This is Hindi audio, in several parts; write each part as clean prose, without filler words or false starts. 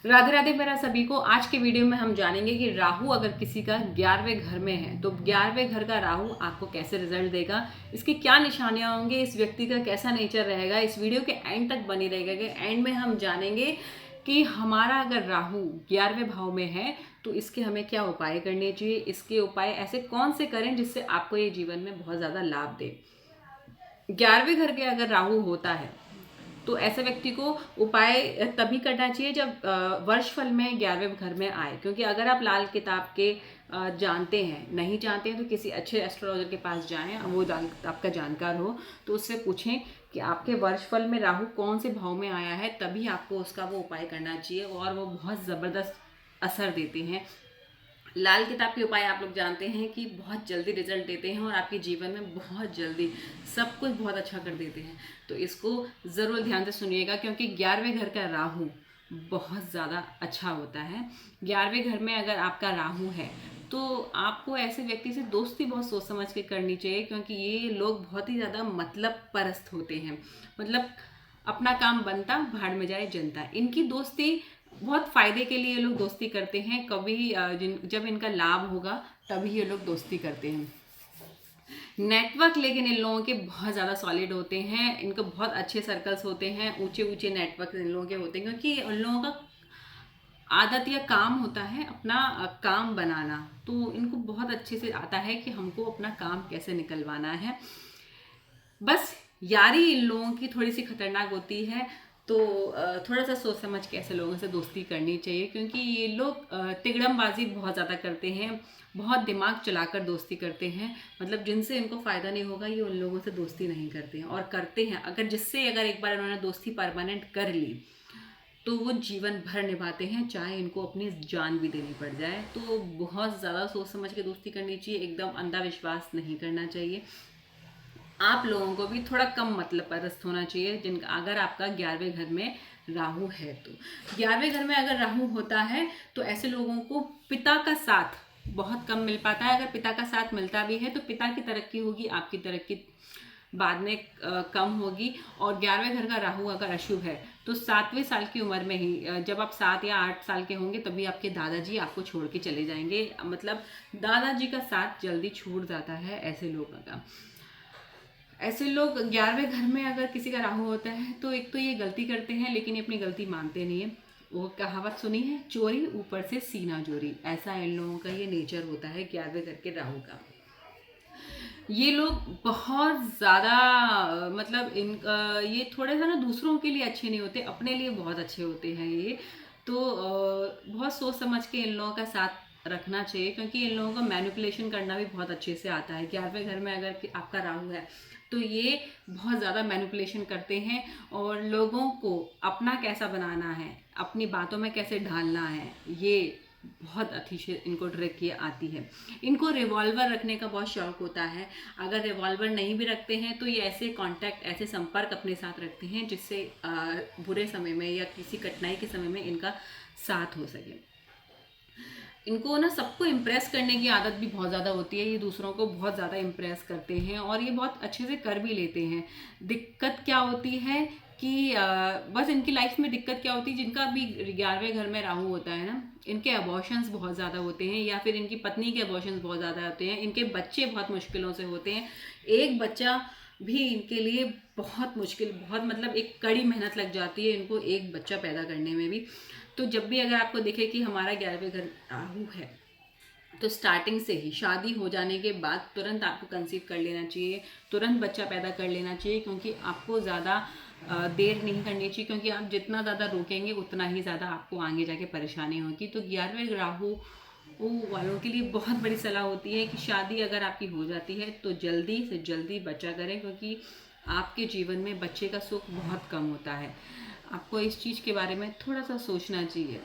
राधे राधे मेरा सभी को। आज के वीडियो में हम जानेंगे कि राहु अगर किसी का 11वें घर में है तो 11वें घर का राहु आपको कैसे रिजल्ट देगा, इसकी क्या निशानियां होंगी, इस व्यक्ति का कैसा नेचर रहेगा। इस वीडियो के एंड तक बनी रहेगा कि एंड में हम जानेंगे कि हमारा अगर राहु 11वें भाव में है तो इसके हमें क्या उपाय करने चाहिए, इसके उपाय ऐसे कौन से करें जिससे आपको ये जीवन में बहुत ज़्यादा लाभ दे। 11वें घर के अगर राहु होता है तो ऐसे व्यक्ति को उपाय तभी करना चाहिए जब वर्षफल में 11वें घर में आए। क्योंकि अगर आप लाल किताब के जानते हैं, नहीं जानते हैं तो किसी अच्छे एस्ट्रोलॉजर के पास जाएं, वो आपका जानकार हो तो उससे पूछें कि आपके वर्षफल में राहु कौन से भाव में आया है, तभी आपको उसका वो उपाय करना चाहिए और वो बहुत ज़बरदस्त असर देते हैं। लाल किताब के उपाय आप लोग जानते हैं कि बहुत जल्दी रिजल्ट देते हैं और आपके जीवन में बहुत जल्दी सब कुछ बहुत अच्छा कर देते हैं। तो इसको ज़रूर ध्यान से सुनिएगा क्योंकि 11वें घर का राहु बहुत ज़्यादा अच्छा होता है। 11वें घर में अगर आपका राहु है तो आपको ऐसे व्यक्ति से दोस्ती बहुत सोच समझ के करनी चाहिए, क्योंकि ये लोग बहुत ही ज़्यादा मतलब परस्त होते हैं। मतलब अपना काम बनता भाड़ में जाए जनता। इनकी दोस्ती बहुत फ़ायदे के लिए ये लोग दोस्ती करते हैं। कभी जब इनका लाभ होगा तभी ये लोग दोस्ती करते हैं। नेटवर्क लेकिन इन लोगों के बहुत ज़्यादा सॉलिड होते हैं, इनको बहुत अच्छे सर्कल्स होते हैं, ऊंचे ऊंचे नेटवर्क इन लोगों के होते हैं, क्योंकि उन लोगों का आदत या काम होता है अपना काम बनाना। तो इनको बहुत अच्छे से आता है कि हमको अपना काम कैसे निकलवाना है। बस यारी इन लोगों की थोड़ी सी खतरनाक होती है, तो थोड़ा सा सोच समझ के ऐसे लोगों से दोस्ती करनी चाहिए, क्योंकि ये लोग तिगड़मबाजी बहुत ज़्यादा करते हैं, बहुत दिमाग चलाकर दोस्ती करते हैं। मतलब जिनसे इनको फ़ायदा नहीं होगा ये उन लोगों से दोस्ती नहीं करते हैं, और करते हैं अगर एक बार उन्होंने दोस्ती परमानेंट कर ली तो वो जीवन भर निभाते हैं, चाहे इनको अपनी जान भी देनी पड़ जाए। तो बहुत ज़्यादा सोच समझ के दोस्ती करनी चाहिए, एकदम अंधा विश्वास नहीं करना चाहिए। आप लोगों को भी थोड़ा कम मतलब परस्त होना चाहिए जिनका अगर आपका 11वें घर में राहु है तो। 11वें घर में अगर राहु होता है तो ऐसे लोगों को पिता का साथ बहुत कम मिल पाता है। अगर पिता का साथ मिलता भी है तो पिता की तरक्की होगी, आपकी तरक्की बाद में कम होगी। और 11वें घर का राहु अगर अशुभ है तो 7वें साल की उम्र में ही, जब आप 7 या 8 साल के होंगे तभी आपके दादाजी आपको छोड़ के चले जाएंगे। मतलब दादाजी का साथ जल्दी छूट जाता है ऐसे लोगों का। ऐसे लोग 11वें घर में अगर किसी का राहु होता है तो एक तो ये गलती करते हैं लेकिन ये अपनी गलती मानते नहीं है। वो कहावत सुनी है, चोरी ऊपर से सीना चोरी। ऐसा इन लोगों का ये नेचर होता है 11वें घर के राहु का। ये लोग बहुत ज़्यादा मतलब ये थोड़े सा ना दूसरों के लिए अच्छे नहीं होते, अपने लिए बहुत अच्छे होते हैं ये। तो बहुत सोच समझ के इन लोगों का साथ रखना चाहिए, क्योंकि इन लोगों को मैनिपुलेशन करना भी बहुत अच्छे से आता है। 11वें घर में अगर आपका राहु है तो ये बहुत ज़्यादा मैनिपुलेशन करते हैं और लोगों को अपना कैसा बनाना है, अपनी बातों में कैसे ढालना है, ये बहुत अच्छी से इनको ट्रिक ये आती है। इनको रिवॉल्वर रखने का बहुत शौक होता है। अगर रिवॉल्वर नहीं भी रखते हैं तो ये ऐसे कांटेक्ट, ऐसे संपर्क अपने साथ रखते हैं जिससे बुरे समय में या किसी कठिनाई के समय में इनका साथ हो सके। इनको ना सबको इम्प्रेस करने की आदत भी बहुत ज़्यादा होती है। ये दूसरों को बहुत ज़्यादा इम्प्रेस करते हैं और ये बहुत अच्छे से कर भी लेते हैं। दिक्कत क्या होती है कि बस इनकी लाइफ में दिक्कत क्या होती है, जिनका भी 11वें घर में राहु होता है ना, इनके अबॉर्शंस बहुत ज़्यादा होते हैं या फिर इनकी पत्नी के अबॉर्शंस बहुत ज़्यादा होते हैं। इनके बच्चे बहुत मुश्किलों से होते हैं। एक बच्चा भी इनके लिए बहुत मुश्किल, बहुत मतलब एक कड़ी मेहनत लग जाती है इनको एक बच्चा पैदा करने में भी। तो जब भी अगर आपको दिखे कि हमारा 11वें घर राहु है तो स्टार्टिंग से ही शादी हो जाने के बाद तुरंत आपको कंसीव कर लेना चाहिए, तुरंत बच्चा पैदा कर लेना चाहिए, क्योंकि आपको ज़्यादा देर नहीं करनी चाहिए। क्योंकि आप जितना ज़्यादा रोकेंगे उतना ही ज़्यादा आपको आगे जाके परेशानी होगी। तो 11वें राहु वालों के लिए बहुत बड़ी सलाह होती है कि शादी अगर आपकी हो जाती है तो जल्दी से जल्दी बच्चा करें, क्योंकि आपके जीवन में बच्चे का सुख बहुत कम होता है। आपको इस चीज़ के बारे में थोड़ा सा सोचना चाहिए।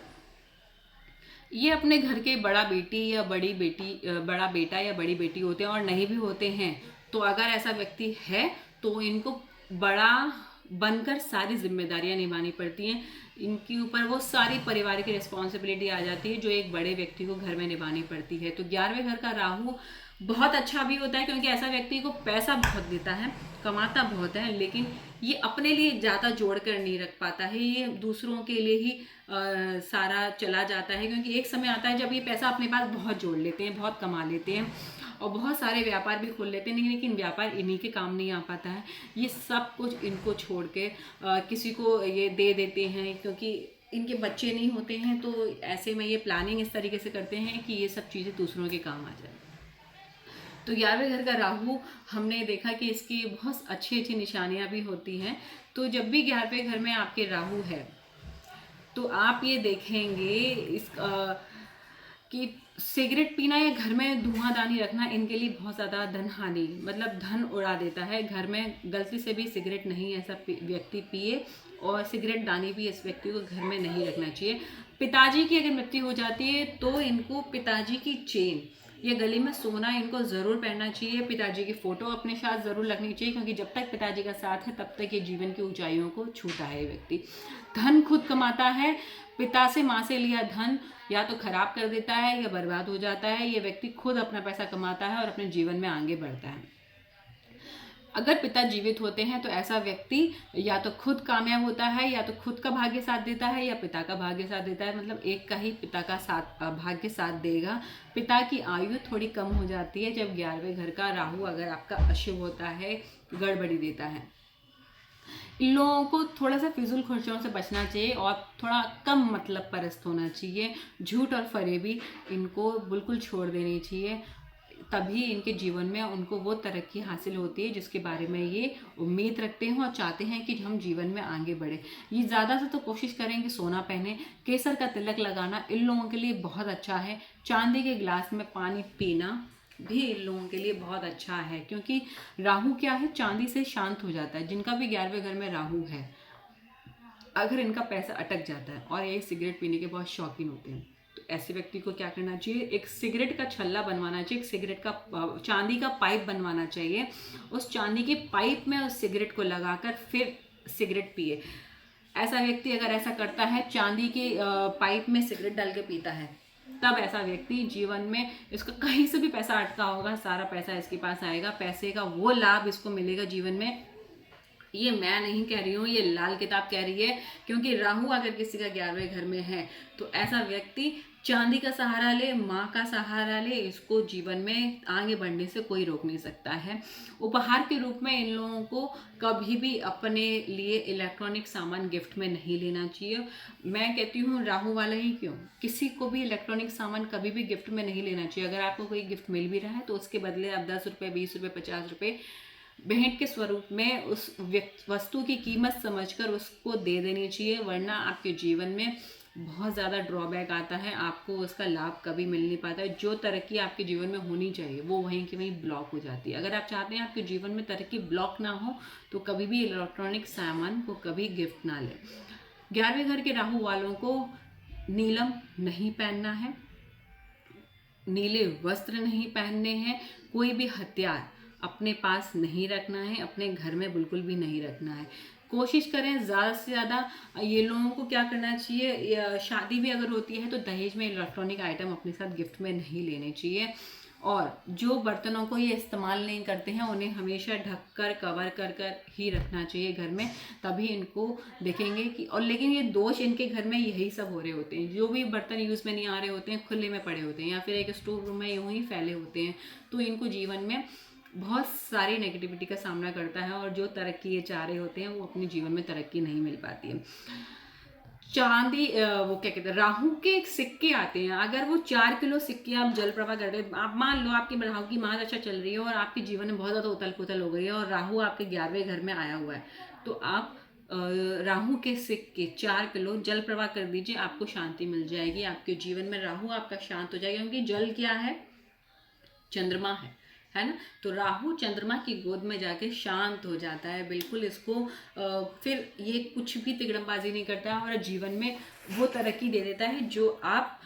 ये अपने घर के बड़ा बेटा या बड़ी बेटी होते हैं, और नहीं भी होते हैं तो अगर ऐसा व्यक्ति है तो इनको बड़ा बनकर सारी जिम्मेदारियां निभानी पड़ती हैं। इनके ऊपर वो सारी परिवार की रिस्पॉन्सिबिलिटी आ जाती है जो एक बड़े व्यक्ति को घर में निभानी पड़ती है। तो 11वें घर का राहु बहुत अच्छा भी होता है, क्योंकि ऐसा व्यक्ति को पैसा बहुत देता है, कमाता बहुत है, लेकिन ये अपने लिए ज़्यादा जोड़ कर नहीं रख पाता है, ये दूसरों के लिए ही सारा चला जाता है। क्योंकि एक समय आता है जब ये पैसा अपने पास बहुत जोड़ लेते हैं, बहुत कमा लेते हैं और बहुत सारे व्यापार भी खोल लेते हैं, लेकिन व्यापार इन्हीं के काम नहीं आ पाता है। ये सब कुछ इनको छोड़ के किसी को ये दे देते हैं, क्योंकि इनके बच्चे नहीं होते हैं, तो ऐसे में ये प्लानिंग इस तरीके से करते हैं कि ये सब चीज़ें दूसरों के काम आ जाए। तो 11वें घर का राहु हमने देखा कि इसकी बहुत अच्छी अच्छी निशानियां भी होती हैं। तो जब भी 11वें घर में आपके राहु है तो आप ये देखेंगे कि सिगरेट पीना या घर में धुआंदानी रखना इनके लिए बहुत ज़्यादा धन हानि, मतलब धन उड़ा देता है। घर में गलती से भी सिगरेट नहीं ऐसा व्यक्ति पिए, और सिगरेट दानी भी इस व्यक्ति को घर में नहीं रखना चाहिए। पिताजी की अगर मृत्यु हो जाती है तो इनको पिताजी की चेन या गले में सोना इनको ज़रूर पहनना चाहिए। पिताजी की फ़ोटो अपने साथ ज़रूर रखनी चाहिए, क्योंकि जब तक पिताजी का साथ है तब तक ये जीवन की ऊंचाइयों को छूता है। ये व्यक्ति धन खुद कमाता है, पिता से माँ से लिया धन या तो खराब कर देता है या बर्बाद हो जाता है। ये व्यक्ति खुद अपना पैसा कमाता है और अपने जीवन में आगे बढ़ता है। अगर पिता जीवित होते हैं तो ऐसा व्यक्ति या तो खुद कामयाब होता है, या तो खुद का भाग्य साथ देता है, या पिता का भाग्य साथ देता है। मतलब एक का ही पिता का साथ भाग्य साथ देगा। पिता की आयु थोड़ी कम हो जाती है जब 11वें घर का राहु अगर आपका अशुभ होता है, गड़बड़ी देता है। इन लोगों को थोड़ा सा फिजूल खर्चों से बचना चाहिए और थोड़ा कम मतलब परस्त होना चाहिए। झूठ और फरेबी इनको बिल्कुल छोड़ देनी चाहिए, तभी इनके जीवन में उनको वो तरक्की हासिल होती है जिसके बारे में ये उम्मीद रखते हैं और चाहते हैं कि हम जीवन में आगे बढ़े। ये ज़्यादा से तो कोशिश करें कि सोना पहने। केसर का तिलक लगाना इन लोगों के लिए बहुत अच्छा है। चांदी के गिलास में पानी पीना भी इन लोगों के लिए बहुत अच्छा है, क्योंकि राहु क्या है, चांदी से शांत हो जाता है। जिनका भी 11वें घर में राहु है, अगर इनका पैसा अटक जाता है और ये सिगरेट पीने के बहुत शौकीन होते हैं, तो ऐसे व्यक्ति को क्या करना चाहिए, एक सिगरेट का छल्ला बनवाना चाहिए, एक सिगरेट का चांदी का पाइप बनवाना चाहिए। उस चांदी के पाइप में उस सिगरेट को लगाकर फिर सिगरेट पिए। ऐसा व्यक्ति अगर ऐसा करता है, चांदी के पाइप में सिगरेट डाल के पीता है, तब ऐसा व्यक्ति जीवन में, इसका कहीं से भी पैसा अटका होगा, सारा पैसा इसके पास आएगा। पैसे का वो लाभ इसको मिलेगा जीवन में। ये मैं नहीं कह रही हूँ, ये लाल किताब कह रही है। क्योंकि राहु अगर किसी का 11वें घर में है तो ऐसा व्यक्ति चांदी का सहारा ले, माँ का सहारा ले, इसको जीवन में आगे बढ़ने से कोई रोक नहीं सकता है। उपहार के रूप में इन लोगों को कभी भी अपने लिए इलेक्ट्रॉनिक सामान गिफ्ट में नहीं लेना चाहिए। मैं कहती हूँ राहु वाला ही क्यों, किसी को भी इलेक्ट्रॉनिक सामान कभी भी गिफ्ट में नहीं लेना चाहिए। अगर आपको कोई गिफ्ट मिल भी रहा है तो उसके बदले आप 10 रुपये, 20 रुपये, 50 रुपये भेंट के स्वरूप में उस वस्तु की कीमत समझकर उसको दे देनी चाहिए, वरना आपके जीवन में बहुत ज़्यादा ड्रॉबैक आता है। आपको उसका लाभ कभी मिल नहीं पाता है। जो तरक्की आपके जीवन में होनी चाहिए वो वहीं की वहीं ब्लॉक हो जाती है। अगर आप चाहते हैं आपके जीवन में तरक्की ब्लॉक ना हो तो कभी भी इलेक्ट्रॉनिक सामान को कभी गिफ्ट ना लें। 11वें घर के राहु वालों को नीलम नहीं पहनना है, नीले वस्त्र नहीं पहनने हैं, कोई भी हथियार अपने पास नहीं रखना है, अपने घर में बिल्कुल भी नहीं रखना है। कोशिश करें ज़्यादा से ज़्यादा। ये लोगों को क्या करना चाहिए, शादी भी अगर होती है तो दहेज में इलेक्ट्रॉनिक आइटम अपने साथ गिफ्ट में नहीं लेने चाहिए। और जो बर्तनों को ये इस्तेमाल नहीं करते हैं उन्हें हमेशा ढक कर कवर कर कर ही रखना चाहिए घर में, तभी इनको देखेंगे कि। और लेकिन ये दोष इनके घर में यही सब हो रहे होते हैं, जो भी बर्तन यूज़ में नहीं आ रहे होते हैं खुले में पड़े होते हैं, या फिर एक स्टोर रूम में यूँ ही फैले होते हैं। तो इनको जीवन में बहुत सारी नेगेटिविटी का सामना करता है, और जो तरक्की ये चाह रहे होते हैं वो अपने जीवन में तरक्की नहीं मिल पाती है। चांदी वो क्या कहते हैं, राहु के सिक्के आते हैं। अगर वो 4 किलो सिक्के आप जल प्रवाह कर रहे हैं, आप मान लो आपकी राहु की माँ अच्छा चल रही है और आपके जीवन में बहुत ज़्यादा उथल पुथल हो गई है और राहु आपके 11वें घर में आया हुआ है, तो आप राहु के सिक्के 4 किलो जल प्रवाह कर दीजिए, आपको शांति मिल जाएगी। आपके जीवन में राहु आपका शांत हो जाएगा, क्योंकि जल क्या है, चंद्रमा है ना। तो राहु चंद्रमा की गोद में जाके शांत हो जाता है बिल्कुल। इसको फिर ये कुछ भी तिगड़मबाजी नहीं करता है और जीवन में वो तरक्की दे देता है जो आप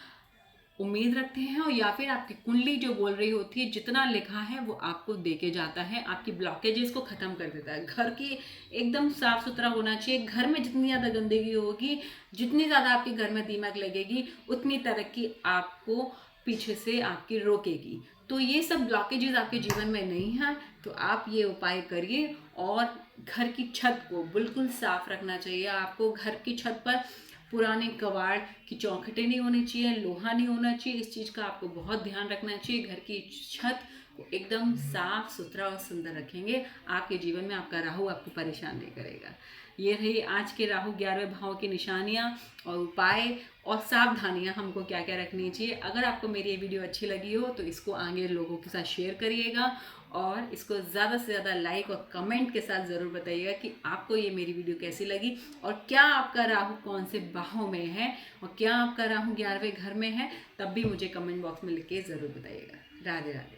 उम्मीद रखते हैं, और या फिर आपकी कुंडली जो बोल रही होती है, जितना लिखा है वो आपको दे के जाता है। आपकी ब्लॉकेजेस को ख़त्म कर देता है। घर की एकदम साफ़ सुथरा होना चाहिए। घर में जितनी ज़्यादा गंदगी होगी, जितनी ज़्यादा आपके घर में दीमक लगेगी, उतनी तरक्की आपको पीछे से आपकी रोकेगी। तो ये सब ब्लॉकेजेस आपके जीवन में नहीं हैं, तो आप ये उपाय करिए और घर की छत को बिल्कुल साफ रखना चाहिए। आपको घर की छत पर पुराने कबाड़ की चौखटें नहीं होनी चाहिए, लोहा नहीं होना चाहिए। इस चीज़ का आपको बहुत ध्यान रखना चाहिए। घर की छत को एकदम साफ सुथरा और सुंदर रखेंगे, आपके जीवन में आपका राहु आपको परेशान नहीं करेगा। ये रही आज के राहु 11वें भाव की निशानियाँ और उपाय और सावधानियाँ हमको क्या क्या रखनी चाहिए। अगर आपको मेरी ये वीडियो अच्छी लगी हो तो इसको आगे लोगों के साथ शेयर करिएगा और इसको ज़्यादा से ज़्यादा लाइक और कमेंट के साथ ज़रूर बताइएगा कि आपको ये मेरी वीडियो कैसी लगी और क्या आपका राहु कौन से भाव में है और क्या आपका राहु 11वें घर में है, तब भी मुझे कमेंट बॉक्स में लिख के ज़रूर बताइएगा। राधे राधे।